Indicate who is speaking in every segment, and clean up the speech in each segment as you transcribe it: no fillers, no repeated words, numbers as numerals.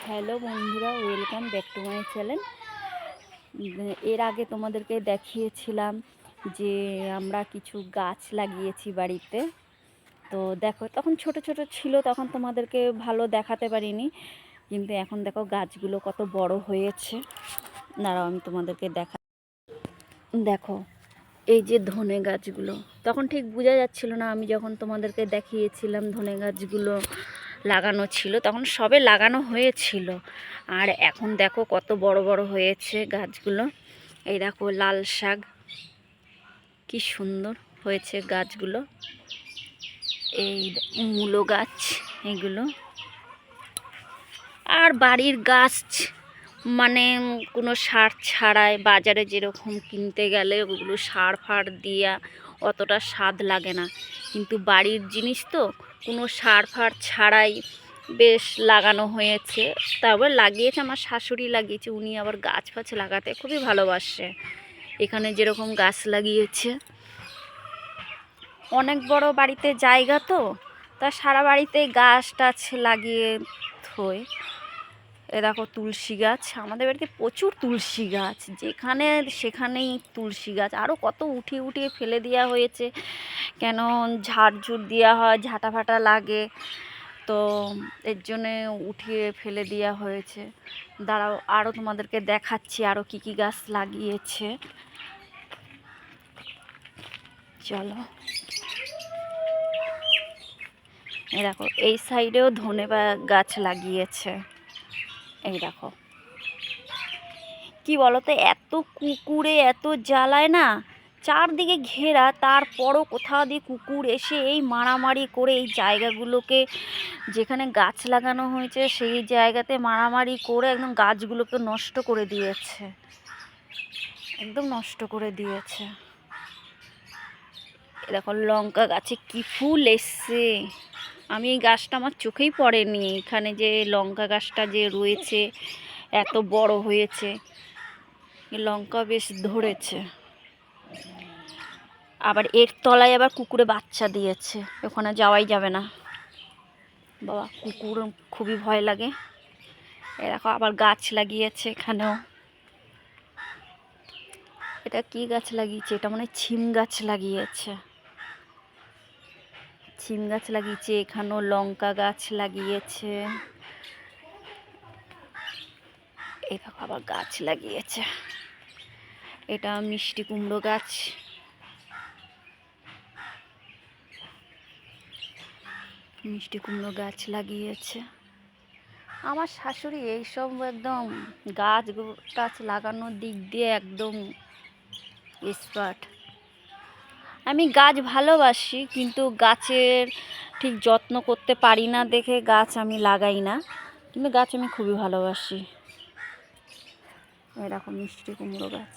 Speaker 1: Hello বন্ধুরা, welcome back to my channel. এর আগে তোমাদেরকে দেখিয়েছিলাম যে আমরা কিছু গাছ লাগিয়েছি বাড়িতে। তো দেখো, তখন ছোট ছোট ছিল, তখন তোমাদেরকে ভালো দেখাতে পারিনি, কিন্তু এখন দেখো গাছগুলো কত বড় হয়েছে। দাঁড়াও আমি তোমাদেরকে দেখো এই যে ধনে গাছগুলো, তখন ঠিক বোঝা যাচ্ছিল না। আমি যখন তোমাদেরকে দেখিয়েছিলাম ধনে গাছগুলো লাগানো ছিল, তখন সবে লাগানো হয়েছিল, আর এখন দেখো কত বড় বড় হয়েছে গাছগুলো। এই দেখো লাল শাক, কি সুন্দর হয়েছে গাছগুলো। এই মূলো গাছ, এগুলো আর বাড়ির গাছ, মানে কোনো সার ছাড়াই বাজারে যেরকম কিনতে গেলে ওগুলো সার ফার দিয়া অতটা স্বাদ লাগে না, কিন্তু বাড়ির জিনিস তো কোনো সার ফার ছাড়াই বেশ লাগানো হয়েছে। তারপর লাগিয়েছে আমার শাশুড়ি, লাগিয়েছে। উনি আবার গাছ ফাছ লাগাতে খুবই ভালোবাসে। এখানে যেরকম গাছ লাগিয়েছে, অনেক বড় বাড়িতে জায়গা তো, তা সারা বাড়িতে গাছ টাছ লাগিয়ে থই। এ দেখো তুলসী গাছ, আমাদের বাড়িতে প্রচুর তুলসী গাছ, যেখানে সেখানেই তুলসী গাছ। আরও কত উঠিয়ে উঠিয়ে ফেলে দেওয়া হয়েছে, কেন ঝাড়ঝুড় দেওয়া হয়, ঝাঁটা ফাটা লাগে, তো এর জন্যে উঠিয়ে ফেলে দেওয়া হয়েছে। দাঁড়াও আরও তোমাদেরকে দেখাচ্ছি আরও কি কি গাছ লাগিয়েছে। চলো, এই দেখো এই সাইডেও ধনে গাছ লাগিয়েছে। এই দেখো কি বলতো, এত কুকুরে এত জ্বালায় না, চারদিকে ঘেরা, তারপরও কোথাও দিয়ে কুকুর এসে এই মারামারি করে এই জায়গাগুলোকে, যেখানে গাছ লাগানো হয়েছে সেই জায়গাতে মারামারি করে একদম গাছগুলোকে নষ্ট করে দিয়েছে, একদম নষ্ট করে দিয়েছে। দেখো লঙ্কা গাছে কি ফুল এসছে, আমি এই গাছটা আমার চোখেই পড়েনি, এখানে যে লঙ্কা গাছটা যে রয়েছে এত বড় হয়েছে, লঙ্কা বেশ ধরেছে। আবার এর তলায় আবার কুকুরে বাচ্চা দিয়েছে, ওখানে যাওয়াই যাবে না বাবা, কুকুর খুবই ভয় লাগে। এ দেখো আবার গাছ লাগিয়েছে এখানেও। এটা কি গাছ লাগিয়েছে, এটা মনে হয় ছিম গাছ লাগিয়েছে, ছিম গাছ লাগিয়েছে। এখানেও লঙ্কা গাছ লাগিয়েছে। এই দেখো আবার গাছ লাগিয়েছে। এটা মিষ্টি কুমড়ো গাছ, মিষ্টি কুমড়ো গাছ লাগিয়েছে আমার শাশুড়ি। এইসব একদম গাছ টাছ লাগানোর দিক দিয়ে একদম এক্সপার্ট। আমি গাছ ভালোবাসি, কিন্তু গাছের ঠিক যত্ন করতে পারি না দেখে গাছ আমি লাগাই না, কিন্তু গাছ আমি খুবই ভালোবাসি। এরকম মিষ্টি কুমড়ো গাছ।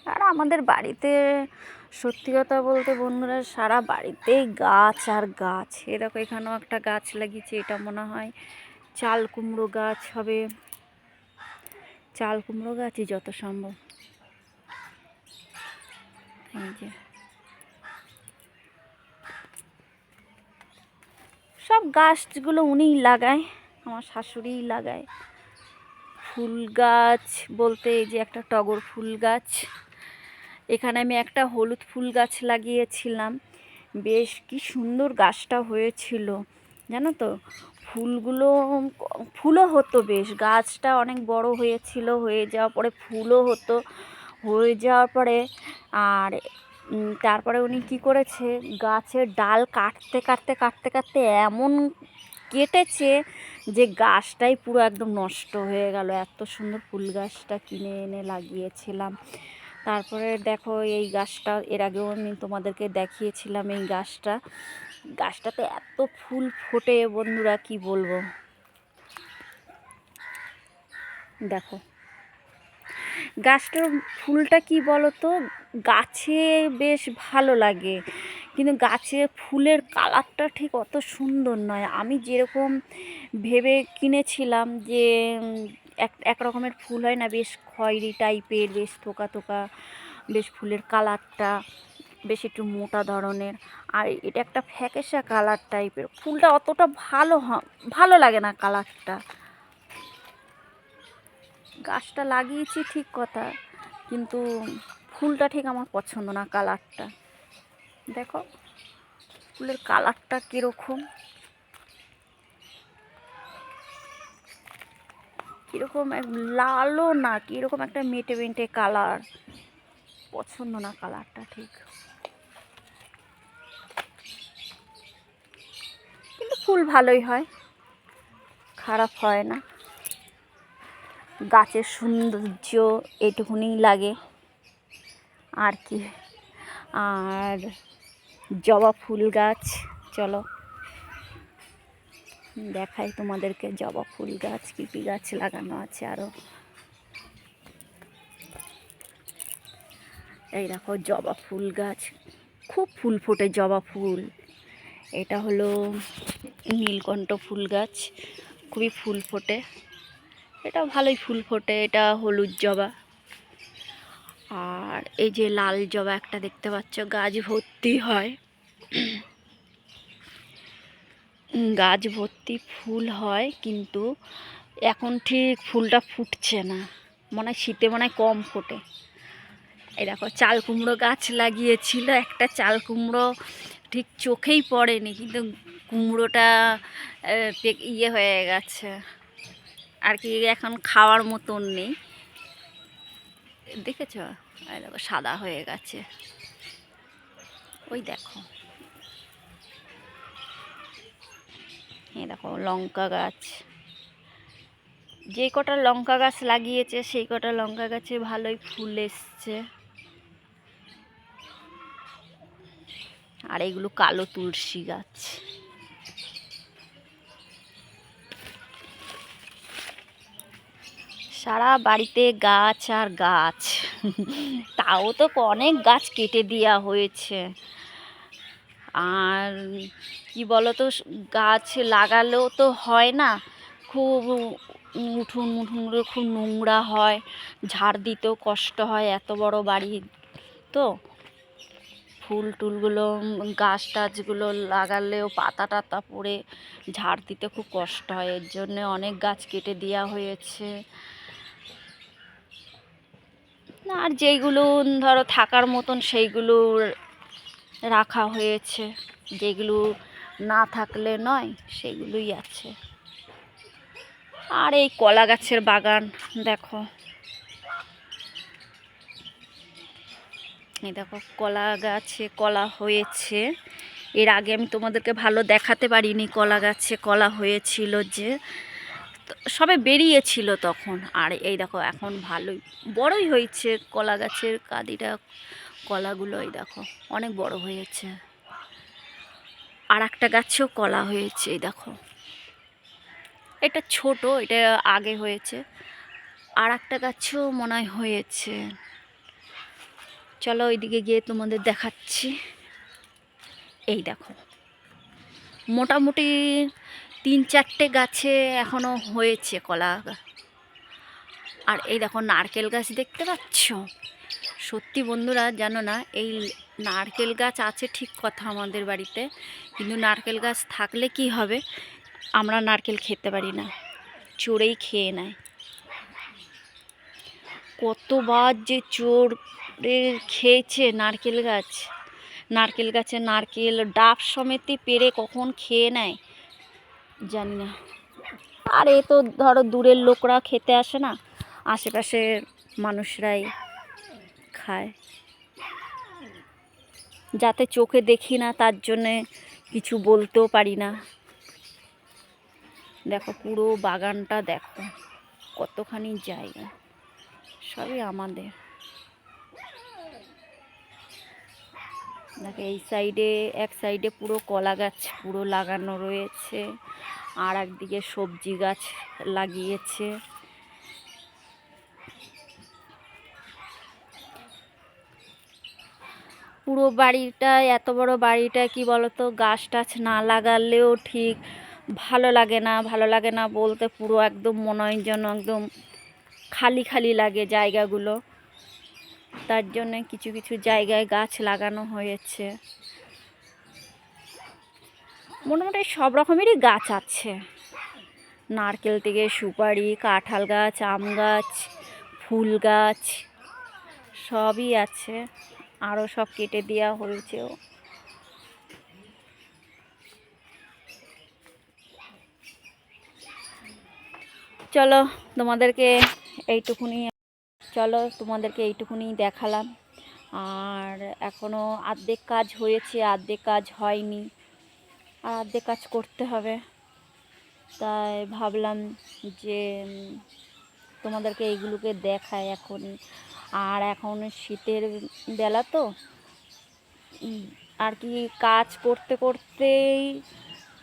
Speaker 1: আর আমাদের বাড়িতে সত্যি কথা বলতে বন্ধুরা, সারা বাড়িতেই গাছ আর গাছ। এরকম এখানেও একটা গাছ লাগিয়েছে, এটা মনে হয় চাল কুমড়ো গাছ হবে, চাল কুমড়ো গাছই যত সম্ভব। এই যে সব গাছগুলো উনিই লাগায়, আমার শাশুড়িই লাগায়। ফুল গাছ বলতে এই যে একটা টগর ফুল গাছ, এখানে আমি একটা হলুদ ফুল গাছ লাগিয়েছিলাম, বেশ কি সুন্দর গাছটা হয়েছিল জানো তো। ফুলগুলো, ফুলও হতো বেশ, গাছটা অনেক বড় হয়েছিল, হয়ে যাওয়ার পরে ফুলও হতো, হয়ে যাওয়ার পরে আর তারপরে উনি কি করেছে, গাছের ডাল কাটতে কাটতে কাটতে কাটতে এমন কেটেছে যে গাছটাই পুরো একদম নষ্ট হয়ে গেল। এত সুন্দর ফুল গাছটা কিনে এনে লাগিয়েছিলাম। তারপরে দেখো এই গাছটা এর আগেও আমি তোমাদেরকে দেখিয়েছিলাম, এই গাছটাতে এত ফুল ফোটে বন্ধুরা, কি বলবো। দেখো গাছটার ফুলটা কি বলো তো, গাছে বেশ ভালো লাগে, কিন্তু গাছে ফুলের কালারটা ঠিক অত সুন্দর নয়। আমি যেরকম ভেবে কিনেছিলাম যে এক রকমের ফুল হয় না, বেশ খয়েরি টাইপের, বেশ থোকা থোকা, বেশ ফুলের কালারটা বেশ একটু মোটা ধরনের। আর এটা একটা ফ্যাকাশে কালার টাইপের। ফুলটা অতটা ভালো লাগে না কালারটা। গাছটা লাগিয়েছি ঠিক কথা, কিন্তু ফুলটা ঠিক আমার পছন্দ না কালারটা। দেখো ফুলের কালারটা কীরকম, কীরকম লালও না, কীরকম একটা মেটে মেটে কালার। পছন্দ না কালারটা ঠিক, কিন্তু ফুল ভালোই হয়, খারাপ হয় না। গাছের সৌন্দর্য এটুকুনি লাগে আর কি। আর জবা ফুল গাছ, চলো দেখাই তোমাদেরকে জবা ফুল গাছ, কী কী গাছ লাগানো আছে আরও। এই দেখো জবা ফুল গাছ, খুব ফুল ফোটে জবা ফুল। এটা হলো নীলকণ্ঠ ফুল গাছ, খুবই ফুল ফোটে, এটা ভালোই ফুল ফোটে। এটা হলুদ জবা। আর এই যে লাল জবা একটা দেখতে পাচ্ছ, গাছ ভর্তি হয়, গাছ ভর্তি ফুল হয়, কিন্তু এখন ঠিক ফুলটা ফুটছে না, মনে হয় শীতে মনে হয় কম ফোটে। এই দেখো চাল কুমড়ো গাছ লাগিয়েছিল, একটা চাল কুমড়ো ঠিক চোখেই পড়েনি, কিন্তু কুমড়োটা ইয়ে হয়ে গেছে আর কি, এখন খাওয়ার মতন নেই। দেখেছ, এই দেখো সাদা হয়ে গেছে। ওই দেখো, এই দেখো লঙ্কা গাছ, যে কটা লঙ্কা গাছ লাগিয়েছে সেই কটা লঙ্কা গাছে ভালোই ফুল এসছে। আর এইগুলো কালো তুলসী গাছ। সারা বাড়িতে গাছ আর গাছ। তাও তো অনেক গাছ কেটে দেওয়া হয়েছে। আর কি বলতো, গাছ লাগালেও তো হয় না, খুব উঠোনগুলো খুব নোংরা হয়, ঝাড় দিতেও কষ্ট হয়, এত বড় বাড়ি তো। ফুল টুলগুলো, গাছ টাছগুলো লাগালেও পাতা টাতা পড়ে ঝাড় দিতে খুব কষ্ট হয়, এর জন্য অনেক গাছ কেটে দেওয়া হয়েছে। আর যেইগুলো ধরো থাকার মতন সেইগুলো রাখা হয়েছে, যেগুলো না থাকলে নয় সেগুলোই আছে। আর এই কলা গাছের বাগান দেখো, এই দেখো কলা গাছে কলা হয়েছে। এর আগে আমি তোমাদেরকে ভালো দেখাতে পারিনি, কলা গাছে কলা হয়েছিল, যে সবে বেরিয়েছিল তখন। আর এই দেখো এখন ভালোই বড়ই হয়েছে কলা গাছের কাঁদিটা, কলাগুলো এই দেখো অনেক বড় হয়েছে। আর একটা গাছেও কলা হয়েছে, এই দেখো এটা ছোট, এটা আগে হয়েছে। আর একটা গাছেও মনে হয় হয়েছে, চলো ওইদিকে গিয়ে তোমাদের দেখাচ্ছি। এই দেখো মোটামুটি 3-4টে গাছে এখনো হয়েছে কলা। আর এই দেখো নারকেল গাছ দেখতে পাচ্ছ। সত্যি বন্ধুরা জানো না, এই নারকেল গাছ আছে ঠিক কথা আমাদের বাড়িতে, কিন্তু নারকেল গাছ থাকলে কি হবে, আমরা নারকেল খেতে পারি না, চোরেই খেয়ে নেয়। কতবার যে চোরে খেয়েছে নারকেল গাছ, নারকেল গাছে নারকেল ডাব সমেতে পেরে কখন খেয়ে নেয় জানি না। আর এ তো ধরো দূরের লোকরা খেতে আসে না, আশেপাশের মানুষরাই খায়। যাতে চোখে দেখি না তার জন্যে কিছু বলতেও পারি না। দেখো পুরো বাগানটা দেখো, কতখানি জায়গা, সবই আমাদের। দেখো এই সাইডে, এক সাইডে পুরো কলা গাছ পুরো লাগানো রয়েছে, আর একদিকে সবজি গাছ লাগিয়েছে। পুরো বাড়িটা, এত বড় বাড়িটা কি বলতো, গাছ টাছ না লাগালেও ঠিক ভালো লাগে না। ভালো লাগে না বলতে পুরো একদম মনে হয় যেন একদম খালি খালি লাগে জায়গাগুলো। তার জন্য কিছু কিছু জায়গায় গাছ লাগানো হয়েছে। মোটামুটি সব রকমেরই গাছ আছে, নারকেল থেকে সুপারি, কাঁঠাল গাছ, আম গাছ, ফুল গাছ সবই আছে। আরও সব কেটে দেওয়া হয়েছেও। চলো তোমাদেরকে এইটুকুনি দেখালাম। আর এখনও অর্ধেক কাজ হয়েছে, অর্ধেক কাজ হয়নি, আর অর্ধেক কাজ করতে হবে। তাই ভাবলাম যে তোমাদেরকে এইগুলোকে দেখাই এখনই। আর এখন শীতের বেলা তো আর কি, কাজ করতে করতেই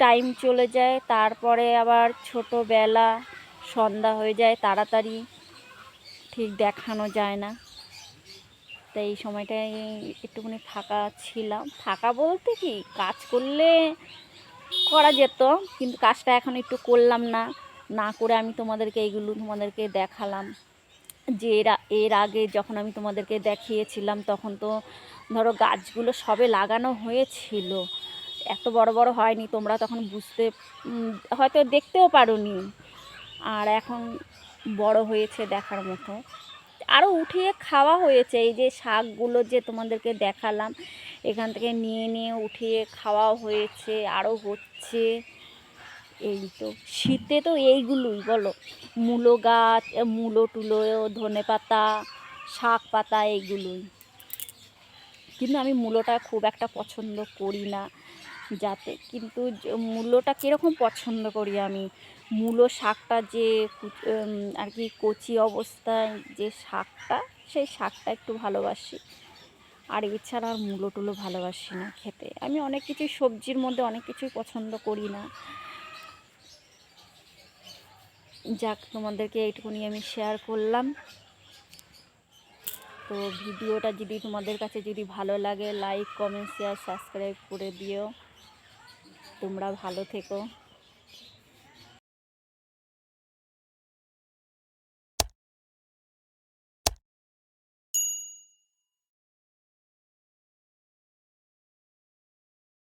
Speaker 1: টাইম চলে যায়, তারপরে আবার ছোটোবেলা, সন্ধ্যা হয়ে যায় তাড়াতাড়ি, ঠিক দেখানো যায় না। তাই এই সময়টায় একটুখানি ফাঁকা ছিলাম। ফাঁকা বলতে কি, কাজ করলে করা যেত, কিন্তু কাজটা এখন একটু করলাম না, না করে আমি তোমাদেরকে দেখালাম। যে এর আগে যখন আমি তোমাদেরকে দেখিয়েছিলাম তখন তো ধরো গাছগুলো সবে লাগানো হয়েছিল, এত বড় বড় হয়নি, তোমরা তখন হয়তো দেখতেও পারোনি। আর এখন বড় হয়েছে দেখার মতো, আরও উঠিয়ে খাওয়া হয়েছে। এই যে শাকগুলো যে তোমাদেরকে দেখালাম, এখান থেকে নিয়ে নিয়ে উঠিয়ে খাওয়াও হয়েছে, আরও হচ্ছে। এই তো শীতে তো এইগুলোই বলো, মূলো গাছ, মূলো টুলো, ধনে পাতা, শাক পাতা, এইগুলোই। কিন্তু আমি মূলোটা খুব একটা পছন্দ করি না, কিন্তু মূলোটা কীরকম পছন্দ করি আমি, মূলো শাকটা যে আর কি কচি অবস্থায় যে শাকটা, সেই শাকটা একটু ভালোবাসি। আর এছাড়া আর মূলো টুলো ভালোবাসি না খেতে। আমি অনেক কিছুই সবজির মধ্যে অনেক কিছুই পছন্দ করি না। যাক, তোমাদেরকে এইটুকুনি আমি শেয়ার করলাম। তো ভিডিওটা যদি তোমাদের কাছে যদি ভালো লাগে, লাইক, কমেন্ট, শেয়ার, সাবস্ক্রাইব করে দিও। তোমরা ভালো থেকো।